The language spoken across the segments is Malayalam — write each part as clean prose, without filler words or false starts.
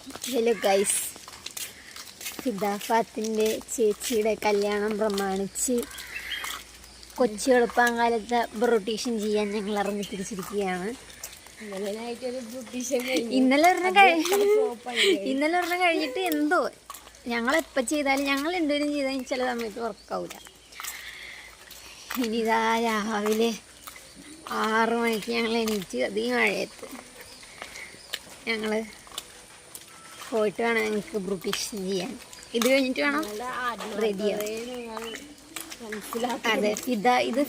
ഹലോ ഗൈസ്, ഫിദാഫാത്തിൻ്റെ ചേച്ചിയുടെ കല്യാണം പ്രമാണിച്ച് കൊച്ചി എളുപ്പാങ്കാലത്ത് ബ്യൂട്ടീഷ്യൻ ചെയ്യാൻ ഞങ്ങൾ ഇറങ്ങി തിരിച്ചിരിക്കുകയാണ്. ഇന്നലെ ഒരെണ്ണം കഴിഞ്ഞിട്ട് എന്തോ ഞങ്ങളെപ്പോൾ ചെയ്താലും ഞങ്ങൾ എന്തെങ്കിലും ചെയ്താൽ ചില സമയത്ത് വർക്കാവില്ല. ഇനിതാ രാവിലെ 6 മണിക്ക് ഞങ്ങൾ എണീറ്റ് അതീ മഴയത്ത് ഞങ്ങൾ പോയിട്ട് വേണം ഞങ്ങൾക്ക് ബ്യൂട്ടീഷ്യൻ ചെയ്യാൻ. ഇത് കഴിഞ്ഞിട്ട് വേണം റെഡിയാവും. അതെ,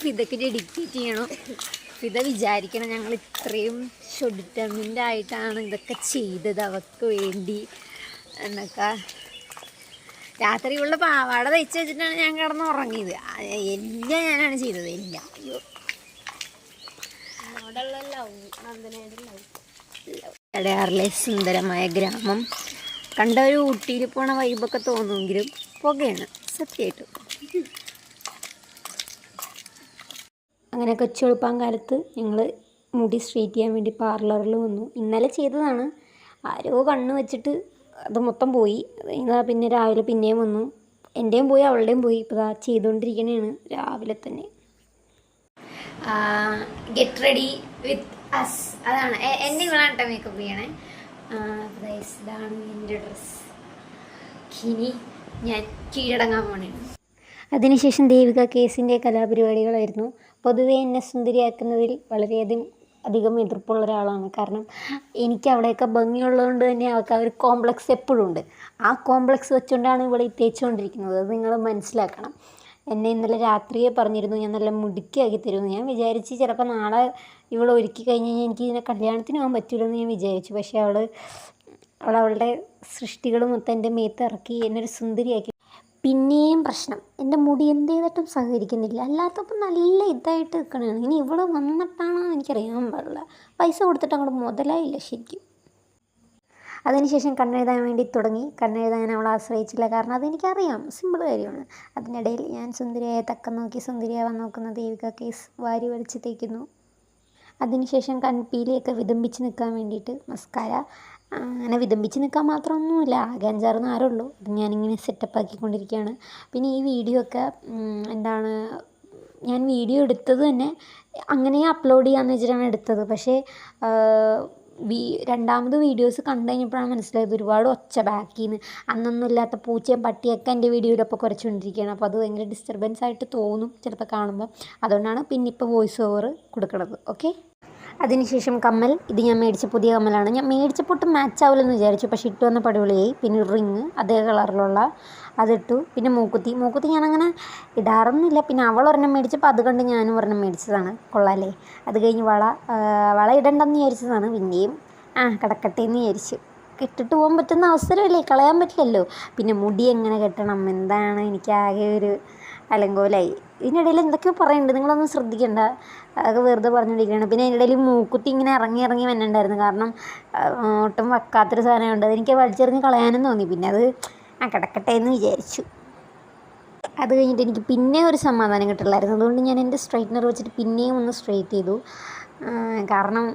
ഫിദക്ക് ഡെഡിക്കേറ്റ് ചെയ്യണം. ഫിദ വിചാരിക്കണം ഞങ്ങൾ ഇത്രയും ഡിറ്റർമിൻഡ് ആയിട്ടാണ് ഇതൊക്കെ ചെയ്തത് അവർക്ക് വേണ്ടി എന്നൊക്കെ. രാത്രി ഉള്ള പാവാട തയ്ച്ച് വെച്ചിട്ടാണ് ഞാൻ കിടന്ന് ഉറങ്ങിയത്. എല്ലാം ഞാനാണ് ചെയ്തത്, എല്ലാം. അടയാറിലെ സുന്ദരമായ ഗ്രാമം കണ്ട ഒരു ഊട്ടിയിൽ പോണ വൈബൊക്കെ തോന്നുമെങ്കിലും പുകയാണ് സത്യമായിട്ടും. അങ്ങനെ കൊച്ചി എളുപ്പാങ്കാലത്ത് ഞങ്ങൾ മുടി സ്ട്രെയിറ്റ് ചെയ്യാൻ വേണ്ടി പാർലറിൽ വന്നു. ഇന്നലെ ചെയ്തതാണ്, ആരോ കണ്ണ് വെച്ചിട്ട് അത് മൊത്തം പോയി. ഇതാ പിന്നെ രാവിലെ പിന്നെയും വന്നു, എൻ്റെയും പോയി അവളുടെയും പോയി. ഇപ്പോൾ ഇതാ ചെയ്തുകൊണ്ടിരിക്കണതാണ് രാവിലെ തന്നെ. ഗെറ്റ് റെഡി വിത്ത് അസ്, അതാണ് എന്നെ ഇവളാണ് കേട്ടോ മേക്കപ്പ് ചെയ്യണേ. ഇതാണ് എൻ്റെ ഡ്രസ്സ്. ഇനി ഞാൻ കീഴടങ്ങാൻ പോണേ. അതിനുശേഷം ദേവിക കേസിൻ്റെ കലാപരിപാടികളായിരുന്നു. പൊതുവെ എന്നെ സുന്ദരിയാക്കുന്നതിൽ വളരെയധികം എതിർപ്പുള്ള ഒരാളാണ്. കാരണം എനിക്ക് അവിടെയൊക്കെ ഭംഗിയുള്ളതുകൊണ്ട് തന്നെ അവൾക്ക് ആ ഒരു കോംപ്ലക്സ് എപ്പോഴും ഉണ്ട്. ആ കോംപ്ലക്സ് വെച്ചുകൊണ്ടാണ് ഇവിടെ തേച്ചുകൊണ്ടിരിക്കുന്നത്. അത് നിങ്ങൾ മനസ്സിലാക്കണം. എന്നെ ഇന്നലെ രാത്രിയെ പറഞ്ഞിരുന്നു ഞാൻ നല്ല മുടുക്കിയാക്കി തരുമെന്ന്. ഞാൻ വിചാരിച്ച് ചിലപ്പോൾ നാളെ ഇവൾ ഒരുക്കി കഴിഞ്ഞ് കഴിഞ്ഞാൽ എനിക്ക് ഇതിനെ കല്യാണത്തിന് പോകാൻ പറ്റില്ലെന്ന് ഞാൻ വിചാരിച്ചു. പക്ഷേ അവളുടെ സൃഷ്ടികൾ മൊത്തം എൻ്റെ മേത്ത് ഇറക്കി എന്നൊരു സുന്ദരിയാക്കി. പിന്നെയും പ്രശ്നം, എൻ്റെ മുടി എന്ത് ചെയ്തിട്ടും സഹകരിക്കുന്നില്ല. അല്ലാത്തപ്പോൾ നല്ല ഇതായിട്ട് നിൽക്കണതാണ്. ഇനി ഇവിടെ വന്നിട്ടാണോ എനിക്കറിയാൻ പാടില്ല. പൈസ കൊടുത്തിട്ട് അങ്ങോട്ട് മുതലായില്ല ശരിക്കും. അതിനുശേഷം കണ്ണെഴുതാൻ വേണ്ടി തുടങ്ങി. കണ്ണെഴുതാൻ അവളെ ആശ്രയിച്ചില്ല, കാരണം അതെനിക്കറിയാം, സിമ്പിൾ കാര്യമാണ്. അതിനിടയിൽ ഞാൻ സുന്ദരിയായ തക്കം നോക്കി സുന്ദരിയാവാൻ നോക്കുന്ന ദേവിക കേസ് വാരി വലിച്ച് തേക്കുന്നു. അതിനുശേഷം കൺപീലിയൊക്കെ വിതമ്പിച്ച് നിൽക്കാൻ വേണ്ടിയിട്ട് മസ്കാര. അങ്ങനെ വിതമ്പിച്ച് നിൽക്കാൻ മാത്രമൊന്നുമില്ല, ആകെ 5-6 നാരുള്ളൂ. അത് ഞാനിങ്ങനെ സെറ്റപ്പ് ആക്കിക്കൊണ്ടിരിക്കുകയാണ്. പിന്നെ ഈ വീഡിയോ ഒക്കെ ഞാൻ വീഡിയോ എടുത്തത് തന്നെ അങ്ങനെ അപ്ലോഡ് ചെയ്യാമെന്ന് വെച്ചിട്ടാണ് എടുത്തത്. പക്ഷേ രണ്ടാമത് വീഡിയോസ് കണ്ടു കഴിഞ്ഞപ്പോഴാണ് മനസ്സിലായത് ഒരുപാട് ഒച്ച ബാക്കിൽ നിന്ന്. അന്നൊന്നും ഇല്ലാത്ത പൂച്ചയും പട്ടിയൊക്കെ എൻ്റെ വീഡിയോയിലൊപ്പം കുറച്ചുകൊണ്ടിരിക്കുകയാണ്. അപ്പോൾ അത് ഭയങ്കര ഡിസ്റ്റർബൻസ് ആയിട്ട് തോന്നും ചിലപ്പോൾ കാണുമ്പോൾ. അതുകൊണ്ടാണ് പിന്നെ ഇപ്പോൾ വോയിസ് ഓവർ കൊടുക്കുന്നത്. ഓക്കെ. അതിനുശേഷം കമ്മൽ. ഇത് ഞാൻ മേടിച്ച പുതിയ കമ്മലാണ്. ഞാൻ മേടിച്ചപ്പോൾ ഒട്ടും മാച്ച് ആവില്ലെന്ന് വിചാരിച്ചു, പക്ഷേ ഇട്ട് വന്ന പടിപൊളിയായി. പിന്നെ റിങ് അതേ കളറിലുള്ള അതിട്ടു. പിന്നെ മൂക്കുത്തി ഞാനങ്ങനെ ഇടാറൊന്നുമില്ല. പിന്നെ അവളൊരെണ്ണം മേടിച്ചപ്പോൾ അത് കണ്ട് ഞാനും ഒരെണ്ണം മേടിച്ചതാണ്. കൊള്ളാമല്ലേ. അത് കഴിഞ്ഞ് വള ഇടണ്ടെന്ന് വിചാരിച്ചതാണ്. പിന്നെയും കിടക്കട്ടെ എന്ന് വിചാരിച്ചു. കെട്ടിട്ട് പോകാൻ പറ്റുന്ന അവസരമല്ലേ, കളയാൻ പറ്റില്ലല്ലോ. പിന്നെ മുടി എങ്ങനെ കെട്ടണം എന്താണ്, എനിക്കാകെ ഒരു അലങ്കോലായി. ഇതിനിടയിൽ എന്തൊക്കെയോ പറയുന്നുണ്ട്, നിങ്ങളൊന്നും ശ്രദ്ധിക്കണ്ട, അതൊക്കെ വെറുതെ പറഞ്ഞുകൊണ്ടിരിക്കുകയാണ്. പിന്നെ അതിൻ്റെ ഇടയിൽ മൂക്കുത്തി ഇങ്ങനെ ഇറങ്ങി വന്നിട്ടുണ്ടായിരുന്നു. കാരണം ഒട്ടും വെക്കാത്തൊരു സാധനമുണ്ട്. അതെനിക്ക് വലിച്ചെറിഞ്ഞ് കളയാനും തോന്നി. പിന്നെ അത് കിടക്കട്ടെ എന്ന് വിചാരിച്ചു. അത് കഴിഞ്ഞിട്ട് എനിക്ക് പിന്നെ ഒരു സമാധാനം കിട്ടില്ലായിരുന്നു. അതുകൊണ്ട് ഞാൻ എൻ്റെ സ്ട്രൈറ്റ്നർ വെച്ചിട്ട് പിന്നെയും ഒന്ന് സ്ട്രൈറ്റ് ചെയ്തു. കാരണം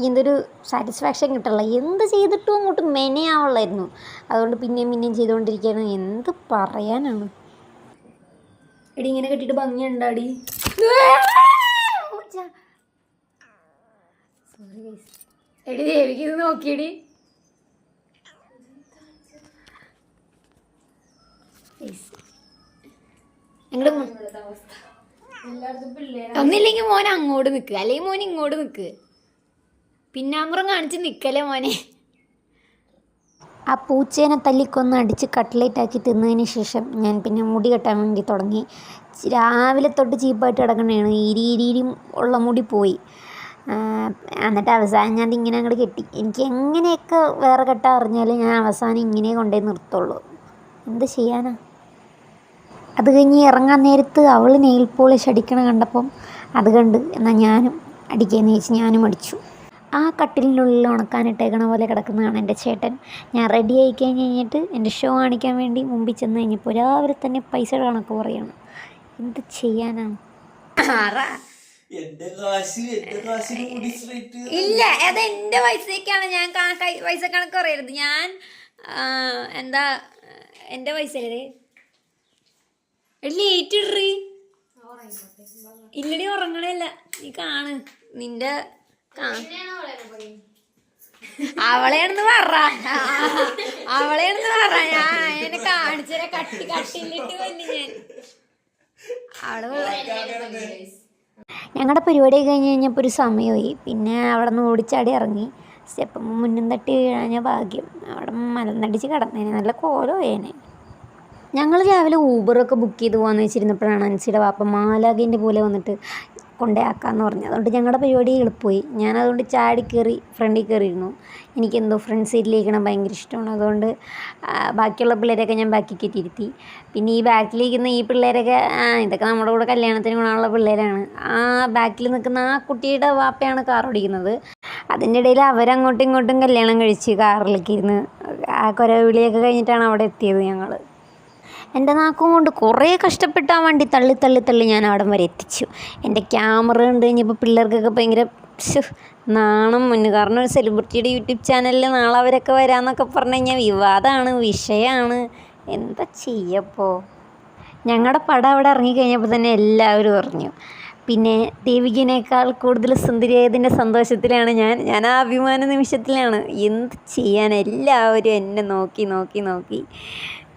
എന്തൊരു സാറ്റിസ്ഫാക്ഷൻ കിട്ടില്ല. എന്ത് ചെയ്തിട്ടും അങ്ങോട്ട് മെനയാവുള്ളായിരുന്നു. അതുകൊണ്ട് പിന്നെയും ചെയ്തുകൊണ്ടിരിക്കുകയാണ്. എന്ത് പറയാനാണ്. എടി ഇങ്ങനെ കെട്ടിയിട്ട് ഭംഗിയുണ്ടാടി. Sorry guys. എടി ദേവിക്ക് ഇത് നോക്കിയടി. ഒന്നില്ലെങ്കിൽ മോൻ അങ്ങോട്ട് നിൽക്കുക, അല്ലെങ്കിൽ മോൻ ഇങ്ങോട്ട് നിൽക്കുക. പിന്നാമ്പുറം കാണിച്ച് നിൽക്കല്ലേ മോനെ. ആ പൂച്ചേനെ തല്ലിക്കൊന്ന് അടിച്ച് കട്ട്ലേറ്റ് ആക്കി തിന്നതിന് ശേഷം ഞാൻ പിന്നെ മുടി കെട്ടാൻ വേണ്ടി തുടങ്ങി. രാവിലെ തൊട്ട് ചീപ്പായിട്ട് കിടക്കണതാണ്. ഇരി ഉള്ള മുടി പോയി. എന്നിട്ട് അവസാനം ഞാൻ ഇങ്ങനെ അങ്ങോട്ട് കെട്ടി. എനിക്ക് എങ്ങനെയൊക്കെ വേറെ കെട്ടാൻ അറിഞ്ഞാലും ഞാൻ അവസാനം ഇങ്ങനെ കൊണ്ടുപോയി നിർത്തുള്ളൂ. എന്ത് ചെയ്യാനാ. അത് കഴിഞ്ഞ് ഇറങ്ങാൻ നേരത്ത് അവൾ നെയിൽ പോളിഷ് അടിക്കണം കണ്ടപ്പം അത് കണ്ട് എന്നാൽ ഞാനും അടിക്കാമെന്ന് ചോദിച്ച് ഞാനും അടിച്ചു. ആ കട്ടിലിനുള്ളിൽ ഉണക്കാനിട്ടേക്കണ പോലെ കിടക്കുന്നതാണ് എൻ്റെ ചേട്ടൻ. ഞാൻ റെഡി ആയി കഴിഞ്ഞിട്ട് എൻ്റെ ഷോ കാണിക്കാൻ വേണ്ടി മുമ്പിൽ ചെന്ന് കഴിഞ്ഞപ്പോൾ രാവിലെ തന്നെ പൈസയുടെ കണക്ക് പറയുകയാണ്. എന്ത് ചെയ്യാനാണ്. ഇല്ല, അത് എന്റെ പൈസക്കാണ്. ഞാൻ പൈസ കണക്ക് പറയരുത്. ഞാൻ എന്താ എന്റെ പൈസ ലേറ്റ് ഇടറി. ഇല്ലടി ഉറങ്ങണല്ല, നീ കാണ് നിന്റെ അവളെയാണെന്ന് പറ, അവളെയാണെന്ന് പറ. ഞാൻ എന്നെ കാണിച്ചേരാ, കട്ടിലിട്ട് കൊല്ലി ഞാൻ. ഞങ്ങളുടെ പരിപാടി കഴിഞ്ഞ് കഴിഞ്ഞപ്പോൾ ഒരു സമയമായി. പിന്നെ അവിടെ നിന്ന് ഓടിച്ചാടി ഇറങ്ങി. സ്റ്റെപ്പ് മുന്നും തട്ടി വീഴാഞ്ഞ ഭാഗ്യം. അവിടെ മലന്നടിച്ച് കിടന്നേനെ, നല്ല കോലമായേനെ. ഞങ്ങൾ രാവിലെ ഊബറൊക്കെ ബുക്ക് ചെയ്ത് പോകാമെന്ന് വെച്ചിരുന്നപ്പോഴാണ് അൻസിയുടെ വാപ്പ മാലാഖേൻ്റെ പോലെ വന്നിട്ട് കൊണ്ടേയാക്കാമെന്ന് പറഞ്ഞു. അതുകൊണ്ട് ഞങ്ങളുടെ പരിപാടി എളുപ്പമായി. ഞാനതുകൊണ്ട് ചാടി കയറി ഫ്രണ്ടിൽ കയറിയിരുന്നു. എനിക്കെന്തോ ഫ്രണ്ട് സീറ്റിലിരിക്കണം ഭയങ്കര ഇഷ്ടമാണ്. അതുകൊണ്ട് ബാക്കിയുള്ള പിള്ളേരൊക്കെ ഞാൻ ബാക്കി കയറ്റിയിരുത്തി. പിന്നെ ഈ ബാക്കിലിരിക്കുന്ന ഈ പിള്ളേരൊക്കെ ഇതൊക്കെ നമ്മുടെ കൂടെ കല്യാണത്തിന് ഗുണമുള്ള പിള്ളേരാണ്. ആ ബാക്കിൽ നിൽക്കുന്ന ആ കുട്ടിയുടെ വാപ്പയാണ് കാർ ഓടിക്കുന്നത്. അതിൻ്റെ ഇടയിൽ അവരങ്ങോട്ടും ഇങ്ങോട്ടും കല്യാണം കഴിച്ച് കാറിലൊക്കെ ഇരുന്ന് ആ കുരവിളിയൊക്കെ കഴിഞ്ഞിട്ടാണ് അവിടെ എത്തിയത് ഞങ്ങൾ. എൻ്റെ നാക്കും കൊണ്ട് കുറേ കഷ്ടപ്പെട്ട് ആ വണ്ടി തള്ളി തള്ളി തള്ളി ഞാൻ അവിടം വരെ എത്തിച്ചു. എൻ്റെ ക്യാമറ കണ്ട് കഴിഞ്ഞപ്പോൾ പിള്ളേർക്കൊക്കെ ഭയങ്കര നാണം മുന്നു. കാരണം ഒരു സെലിബ്രിറ്റിയുടെ യൂട്യൂബ് ചാനലിൽ നാളെ അവരൊക്കെ വരാമെന്നൊക്കെ പറഞ്ഞു കഴിഞ്ഞാൽ വിവാദമാണ്, വിഷയമാണ്. എന്താ ചെയ്യപ്പോൾ? ഞങ്ങളുടെ പടം അവിടെ ഇറങ്ങിക്കഴിഞ്ഞപ്പോൾ തന്നെ എല്ലാവരും അറിഞ്ഞു. പിന്നെ ദേവികേനേക്കാൾ കൂടുതൽ സുന്ദരിയായതിൻ്റെ സന്തോഷത്തിലാണ് ഞാൻ ആ അഭിമാന നിമിഷത്തിലാണ്. എന്ത് ചെയ്യാൻ, എല്ലാവരും എന്നെ നോക്കി നോക്കി നോക്കി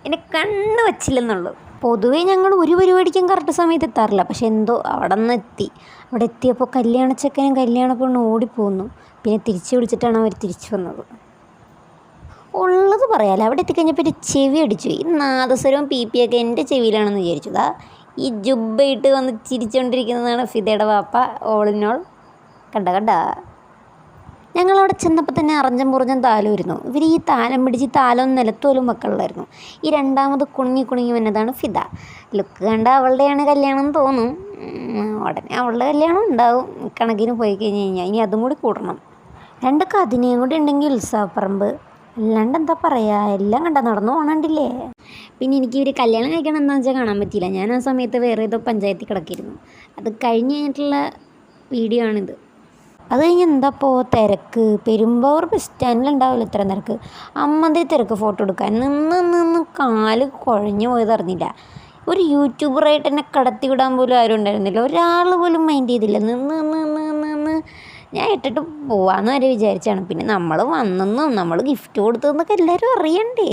എന്നെ കണ്ണ് വച്ചില്ലെന്നുള്ളൂ. പൊതുവേ ഞങ്ങൾ ഒരു പരിപാടിക്കും കറക്റ്റ് സമയത്ത് എത്താറില്ല. പക്ഷെ എന്തോ അവിടെ നിന്ന് എത്തി. അവിടെ എത്തിയപ്പോൾ കല്യാണച്ചക്കനും കല്യാണ പെണ്ണ് ഓടിപ്പോന്നു. പിന്നെ തിരിച്ചു വിളിച്ചിട്ടാണ് അവർ തിരിച്ചു വന്നത്. ഉള്ളത് പറയാമല്ലോ, അവിടെ എത്തിക്കഴിഞ്ഞപ്പോൾ ഒരു ചെവി അടിച്ചു. ഈ നാദസ്വരവും ഒക്കെ എൻ്റെ ചെവിയിലാണെന്ന് വിചാരിച്ചു. ഈ ജുബ്ബയിട്ട് വന്ന് ചിരിച്ചുകൊണ്ടിരിക്കുന്നതാണ് ഫിദയുടെ വാപ്പ. ഓൾ ഇൻ ഓൾ കണ്ട ഞങ്ങളവിടെ ചെന്നപ്പോൾ തന്നെ അറിഞ്ഞം പുറഞ്ഞം താലമായിരുന്നു. ഇവർ ഈ താലം പിടിച്ച് താലം നിലത്തോലും മക്കളിലായിരുന്നു. ഈ രണ്ടാമത് കുണുങ്ങി വന്നതാണ് ഫിദ. ലുക്ക് കണ്ട അവളുടെയാണ് കല്യാണം എന്ന് തോന്നും. ഉടനെ അവളുടെ കല്യാണം ഉണ്ടാവും. കണക്കിന് പോയി കഴിഞ്ഞ് കഴിഞ്ഞാൽ ഇനി അതും കൂടി കൂടണം. രണ്ട് കതിനയും കൂടി ഉണ്ടെങ്കിൽ ഉത്സവപ്പറമ്പ്. അല്ലാണ്ട് എന്താ പറയുക, എല്ലാം കണ്ട നടന്നു പോകണണ്ടില്ലേ. പിന്നെ എനിക്ക് ഇവർ കല്യാണം കഴിക്കണം എന്താണെന്ന് വെച്ചാൽ കാണാൻ പറ്റിയില്ല. ഞാൻ ആ സമയത്ത് വേറെ ഏതോ പഞ്ചായത്തിൽ കിടക്കിയിരുന്നു. അത് കഴിഞ്ഞ് കഴിഞ്ഞിട്ടുള്ള വീഡിയോ ആണിത്. അത് കഴിഞ്ഞ് എന്താപ്പോൾ തിരക്ക്. പെരുമ്പാവൂർ ബസ് സ്റ്റാൻഡിലുണ്ടാവില്ല ഇത്ര തിരക്ക്. അമ്മതേ തിരക്ക്. ഫോട്ടോ എടുക്കാൻ നിന്ന് കാല് കുഴഞ്ഞു പോയതറിഞ്ഞില്ല. ഒരു യൂട്യൂബറായിട്ട് എന്നെ കടത്തി വിടാൻ പോലും ആരും ഉണ്ടായിരുന്നില്ല. ഒരാൾ പോലും മൈൻഡ് ചെയ്തില്ല. നിന്ന് ഞാൻ ഇട്ടിട്ട് പോവാമെന്ന് വരെ വിചാരിച്ചാണ്. പിന്നെ നമ്മൾ വന്നെന്നും നമ്മൾ ഗിഫ്റ്റ് കൊടുത്തതെന്നൊക്കെ എല്ലാവരും അറിയണ്ടേ.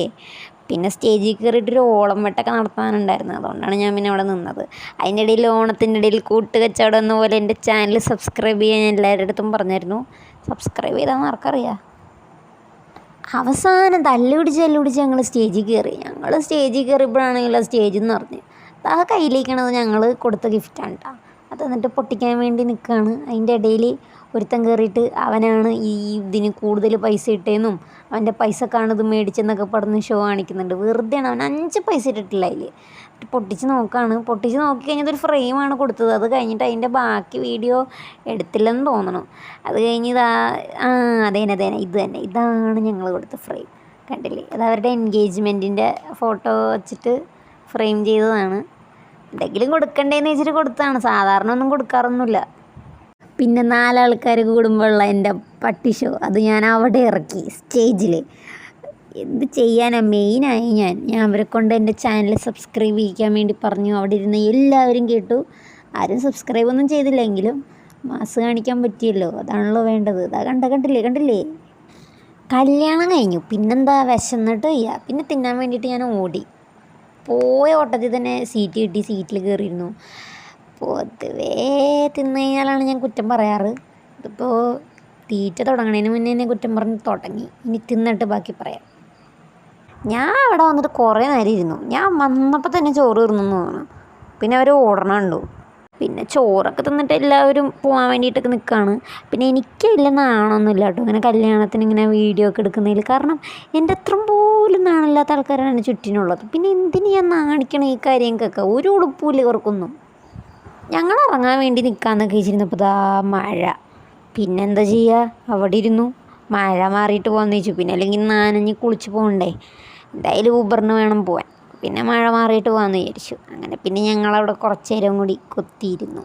പിന്നെ സ്റ്റേജിൽ കയറിയിട്ടൊരു ഓളം വെട്ടൊക്കെ നടത്താനുണ്ടായിരുന്നു. അതുകൊണ്ടാണ് ഞാൻ പിന്നെ അവിടെ നിന്നത്. അതിൻ്റെ ഇടയിൽ ഓണത്തിൻ്റെ ഇടയിൽ കൂട്ടുകച്ചവടം എന്ന പോലെ എൻ്റെ ചാനൽ സബ്സ്ക്രൈബ് ചെയ്യാൻ ഞാൻ എല്ലാവരുടെ അടുത്തും പറഞ്ഞായിരുന്നു. സബ്സ്ക്രൈബ് ചെയ്താൽ ആർക്കറിയാം. അവസാനം തല്ലുപിടിച്ച് ഞങ്ങൾ സ്റ്റേജിൽ കയറി. ഞങ്ങൾ സ്റ്റേജിൽ കയറിയപ്പോഴാണെങ്കിലും സ്റ്റേജിൽ നിന്ന് പറഞ്ഞ് ആ കയ്യിലേക്കണത് ഞങ്ങൾ കൊടുത്ത ഗിഫ്റ്റാണ് കേട്ടോ. അത് എന്നിട്ട് പൊട്ടിക്കാൻ വേണ്ടി നിൽക്കുകയാണ്. അതിൻ്റെ ഇടയിൽ ഒരുത്തൻ കയറിയിട്ട് അവനാണ് ഈ ഇതിന് കൂടുതൽ പൈസ ഇട്ടേന്നും അവൻ്റെ പൈസക്കാണ് ഇത് മേടിച്ചെന്നൊക്കെ പറഞ്ഞ് ഷോ കാണിക്കുന്നുണ്ട്. വെറുതെയാണ്. അവൻ 5 പൈസ ഇട്ടിട്ടില്ല അതിൽ. പൊട്ടിച്ച് നോക്കുകയാണ്. പൊട്ടിച്ച് നോക്കി കഴിഞ്ഞത് ഒരു ഫ്രെയിമാണ് കൊടുത്തത്. അത് കഴിഞ്ഞിട്ട് അതിൻ്റെ ബാക്കി വീഡിയോ എടുത്തില്ലെന്ന് തോന്നണം. അത് കഴിഞ്ഞ് അതേനെ ഇത് തന്നെ, ഇതാണ് ഞങ്ങൾ കൊടുത്ത ഫ്രെയിം. കണ്ടില്ലേ, അത് അവരുടെ എൻഗേജ്മെൻറ്റിൻ്റെ ഫോട്ടോ വച്ചിട്ട് ഫ്രെയിം ചെയ്തതാണ്. എന്തെങ്കിലും കൊടുക്കണ്ടേന്ന് വെച്ചിട്ട് കൊടുത്തതാണ്. സാധാരണ ഒന്നും കൊടുക്കാറൊന്നുമില്ല. പിന്നെ 4 ആൾക്കാർ കൂടുമ്പോഴുള്ള എൻ്റെ പട്ടി ഷോ അത് ഞാൻ അവിടെ ഇറക്കി സ്റ്റേജിൽ. എന്ത് ചെയ്യാനാണ്, മെയിനായി ഞാൻ അവരെ കൊണ്ട് എൻ്റെ ചാനൽ സബ്സ്ക്രൈബ് ചെയ്യിക്കാൻ വേണ്ടി പറഞ്ഞു. അവിടെ ഇരുന്ന് എല്ലാവരും കേട്ടു. ആരും സബ്സ്ക്രൈബ് ഒന്നും ചെയ്തില്ലെങ്കിലും മാസ് കാണിക്കാൻ പറ്റിയല്ലോ, അതാണല്ലോ വേണ്ടത്. ഇതാ കണ്ടില്ലേ. കല്യാണം കഴിഞ്ഞു. പിന്നെന്താ, വിശന്നിട്ട് വയ്യ. പിന്നെ തിന്നാൻ വേണ്ടിയിട്ട് ഞാൻ ഓടി. പോയ ഓട്ടത്തിൽ തന്നെ സീറ്റ് കിട്ടി. സീറ്റിൽ കയറിയിരുന്നു. പൊതുവേ തിന്നു കഴിഞ്ഞാലാണ് ഞാൻ കുറ്റം പറയാറ്. ഇതിപ്പോൾ തീറ്റ തുടങ്ങണതിന് മുന്നേ തന്നെ കുറ്റം പറഞ്ഞ് തുടങ്ങി. ഇനി തിന്നിട്ട് ബാക്കി പറയാം. ഞാൻ അവിടെ വന്നിട്ട് കുറേ നേരം ഇരുന്നു. ഞാൻ വന്നപ്പോൾ തന്നെ ചോറ് തീർന്നെന്ന് തോന്നുന്നു. പിന്നെ അവർ ഓടണുണ്ടോ. പിന്നെ ചോറൊക്കെ തിന്നിട്ട് എല്ലാവരും പോകാൻ വേണ്ടിയിട്ടൊക്കെ നിൽക്കുകയാണ്. പിന്നെ എനിക്കില്ല നാണമൊന്നുമില്ല കേട്ടോ ഇങ്ങനെ കല്യാണത്തിന് ഇങ്ങനെ വീഡിയോ ഒക്കെ എടുക്കുന്നതിൽ. കാരണം എൻ്റെ അത്രയും പോലും നാണില്ലാത്ത ആൾക്കാരാണ് ചുറ്റിനുള്ളത്. പിന്നെ എന്തിന് ഞാൻ നാണിക്കണം ഈ കാര്യങ്ങൾക്കൊക്കെ? ഒരു ഉടുപ്പില്ല ഇവർക്കൊന്നും. ഞങ്ങൾ ഇറങ്ങാൻ വേണ്ടി നിൽക്കാമെന്നൊക്കെ വെച്ചിരുന്നപ്പോൾ മഴ. പിന്നെന്താ ചെയ്യുക, അവിടെ ഇരുന്നു. മഴ മാറിയിട്ട് പോകാമെന്ന് വെച്ചു. പിന്നെ അല്ലെങ്കിൽ നനഞ്ഞ് കുളിച്ച് പോകണ്ടേ. എന്തായാലും ഊബറിന് വേണം പോകാൻ. പിന്നെ മഴ മാറിയിട്ട് പോകാമെന്ന് വിചാരിച്ചു. അങ്ങനെ പിന്നെ ഞങ്ങളവിടെ കുറച്ച് നേരം കൂടി കൊത്തിയിരുന്നു.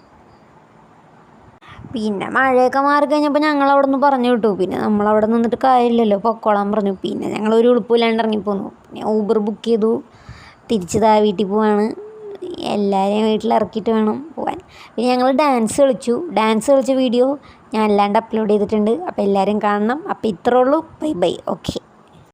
പിന്നെ മഴയൊക്കെ മാറി കഴിഞ്ഞപ്പോൾ ഞങ്ങൾ അവിടെ നിന്ന് പറഞ്ഞു വിട്ടു. പിന്നെ നമ്മളവിടെ നിന്നിട്ട് കാര്യമില്ലല്ലോ, പൊക്കോളാൻ പറഞ്ഞു. പിന്നെ ഞങ്ങൾ ഒരു ഉളുപ്പില്ലാണ്ട് ഇറങ്ങിപ്പോന്നു. പിന്നെ ഊബർ ബുക്ക് ചെയ്തു, തിരിച്ച് വീട്ടിൽ പോവാണ്. എല്ലാവരെയും വീട്ടിലിറക്കിയിട്ട് വേണം പോകാൻ. പിന്നെ ഞങ്ങൾ ഡാൻസ് കളിച്ച വീഡിയോ ഞാൻ അല്ലാണ്ട് അപ്ലോഡ് ചെയ്തിട്ടുണ്ട്. അപ്പോൾ എല്ലാവരും കാണണം. അപ്പോൾ ഇത്രേ ഉള്ളൂ. Bye bye. ഓക്കെ.